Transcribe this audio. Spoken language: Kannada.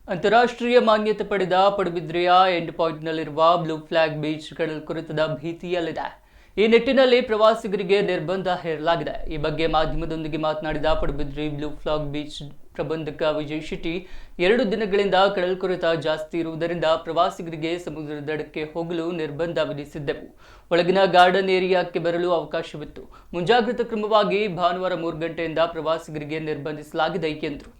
ಅಂತಾರಾಷ್ಟ್ರೀಯ ಮಾನ್ಯತೆ ಪಡೆದ ಪಡುಬಿದ್ರೆಯ ಎಂಡ್ ಪಾಯಿಂಟ್ನಲ್ಲಿರುವ ಬ್ಲೂ ಫ್ಲಾಗ್ ಬೀಚ್ ಕಡಲ್ಕೊರೆತದ ಭೀತಿಯಲ್ಲಿದೆ. ಈ ನಿಟ್ಟಿನಲ್ಲಿ ಪ್ರವಾಸಿಗರಿಗೆ ನಿರ್ಬಂಧ ಹೇರಲಾಗಿದೆ. ಈ ಬಗ್ಗೆ ಮಾಧ್ಯಮದೊಂದಿಗೆ ಮಾತನಾಡಿದ ಪಡುಬಿದ್ರಿ ಬ್ಲೂ ಫ್ಲಾಗ್ ಬೀಚ್ ಪ್ರಬಂಧಕ ವಿಜಯ್ ಶೆಟ್ಟಿ, 2 ದಿನಗಳಿಂದ ಕಡಲ್ಕೊರೆತ ಜಾಸ್ತಿ ಇರುವುದರಿಂದ ಪ್ರವಾಸಿಗರಿಗೆ ಸಮುದ್ರ ದಡಕ್ಕೆ ಹೋಗಲು ನಿರ್ಬಂಧ ವಿಧಿಸಿದ್ದೆವು. ಒಳಗಿನ ಗಾರ್ಡನ್ ಏರಿಯಾಕ್ಕೆ ಬರಲು ಅವಕಾಶವಿತ್ತು. ಮುಂಜಾಗ್ರತಾ ಕ್ರಮವಾಗಿ ಭಾನುವಾರ 3 ಗಂಟೆಯಿಂದ ಪ್ರವಾಸಿಗರಿಗೆ ನಿರ್ಬಂಧಿಸಲಾಗಿದೆ ಎಂದರು.